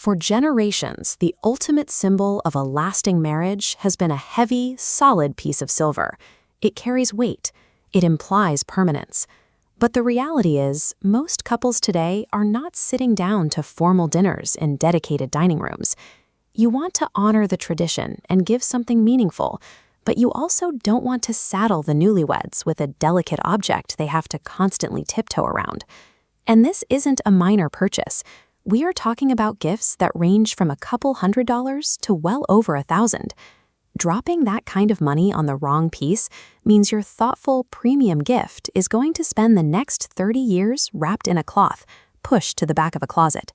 For generations, the ultimate symbol of a lasting marriage has been a heavy, solid piece of silver. It carries weight. It implies permanence. But the reality is, most couples today are not sitting down to formal dinners in dedicated dining rooms. You want to honor the tradition and give something meaningful, but you also don't want to saddle the newlyweds with a delicate object they have to constantly tiptoe around. And this isn't a minor purchase. We are talking about gifts that range from a couple $100s to well over $1,000. Dropping that kind of money on the wrong piece means your thoughtful, premium gift is going to spend the next 30 years wrapped in a cloth, pushed to the back of a closet.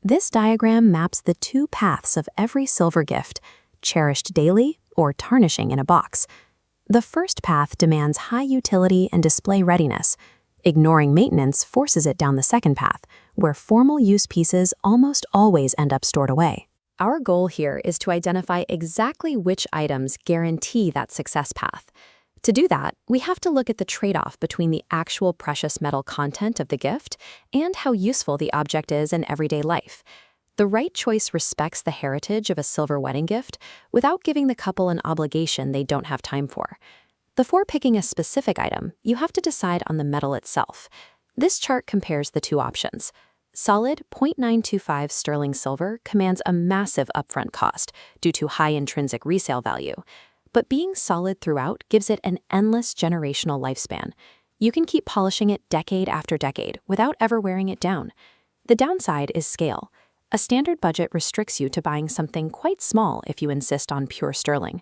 This diagram maps the two paths of every silver gift, cherished daily or tarnishing in a box. The first path demands high utility and display readiness. Ignoring maintenance forces it down the second path, where formal use pieces almost always end up stored away. Our goal here is to identify exactly which items guarantee that success path. To do that, we have to look at the trade-off between the actual precious metal content of the gift and how useful the object is in everyday life. The right choice respects the heritage of a silver wedding gift without giving the couple an obligation they don't have time for. Before picking a specific item, you have to decide on the metal itself. This chart compares the two options. Solid 0.925 sterling silver commands a massive upfront cost due to high intrinsic resale value. But being solid throughout gives it an endless generational lifespan. You can keep polishing it decade after decade without ever wearing it down. The downside is scale. A standard budget restricts you to buying something quite small if you insist on pure sterling.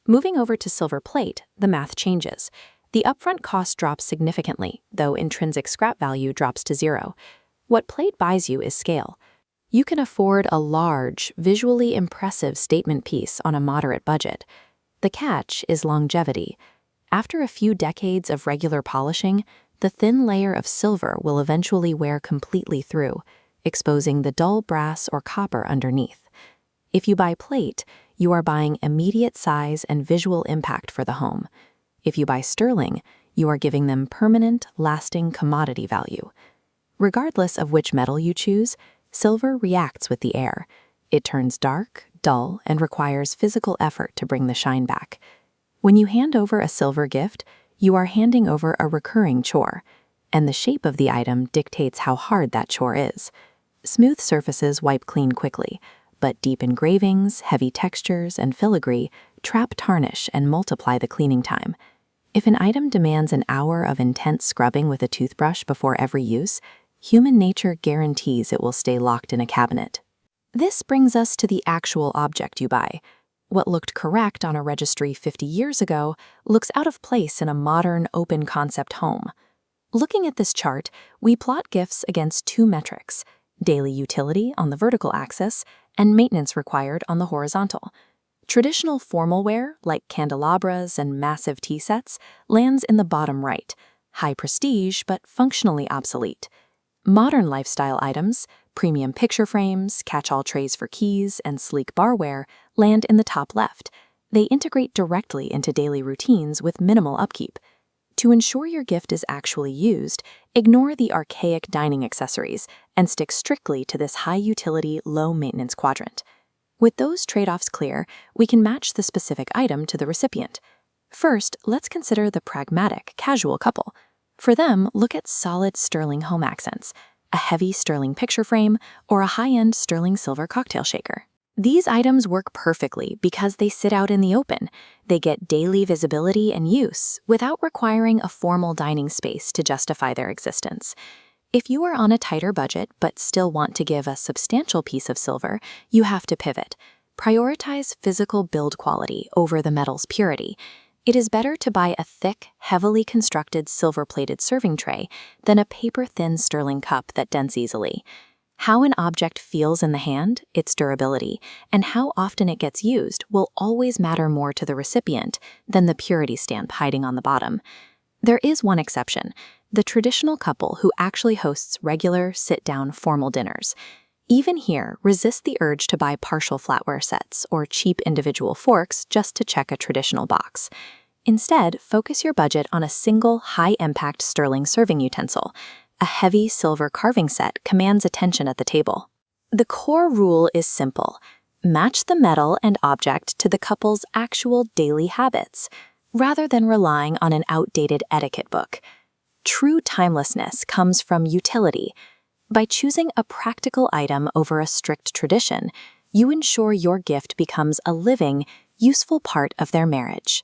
Moving over to silver plate, the math changes. The upfront cost drops significantly, though intrinsic scrap value drops to zero. What plate buys you is scale. You can afford a large, visually impressive statement piece on a moderate budget. The catch is longevity. After a few decades of regular polishing, the thin layer of silver will eventually wear completely through, exposing the dull brass or copper underneath. If you buy plate, you are buying immediate size and visual impact for the home. If you buy sterling, you are giving them permanent, lasting commodity value. Regardless of which metal you choose, silver reacts with the air. It turns dark, dull, and requires physical effort to bring the shine back. When you hand over a silver gift, you are handing over a recurring chore, and the shape of the item dictates how hard that chore is. Smooth surfaces wipe clean quickly, but deep engravings, heavy textures, and filigree trap tarnish and multiply the cleaning time. If an item demands an hour of intense scrubbing with a toothbrush before every use, human nature guarantees it will stay locked in a cabinet. This brings us to the actual object you buy. What looked correct on a registry 50 years ago looks out of place in a modern, open-concept home. Looking at this chart, we plot gifts against two metrics: daily utility on the vertical axis and maintenance required on the horizontal. Traditional formal wear, like candelabras and massive tea sets, lands in the bottom right, high prestige but functionally obsolete. Modern lifestyle items, premium picture frames, catch-all trays for keys, and sleek barware land in the top left. They integrate directly into daily routines with minimal upkeep. To ensure your gift is actually used, ignore the archaic dining accessories and stick strictly to this high-utility, low-maintenance quadrant. With those trade-offs clear, we can match the specific item to the recipient. First, let's consider the pragmatic, casual couple. For them, look at solid sterling home accents, a heavy sterling picture frame, or a high-end sterling silver cocktail shaker. These items work perfectly because they sit out in the open. They get daily visibility and use without requiring a formal dining space to justify their existence. If you are on a tighter budget but still want to give a substantial piece of silver, you have to pivot. Prioritize physical build quality over the metal's purity. It is better to buy a thick, heavily constructed silver-plated serving tray than a paper-thin sterling cup that dents easily. How an object feels in the hand, its durability, and how often it gets used will always matter more to the recipient than the purity stamp hiding on the bottom. There is one exception: the traditional couple who actually hosts regular, sit-down, formal dinners. Even here, resist the urge to buy partial flatware sets or cheap individual forks just to check a traditional box. Instead, focus your budget on a single high-impact sterling serving utensil. A heavy silver carving set commands attention at the table. The core rule is simple. Match the metal and object to the couple's actual daily habits, rather than relying on an outdated etiquette book. True timelessness comes from utility. By choosing a practical item over a strict tradition, you ensure your gift becomes a living, useful part of their marriage.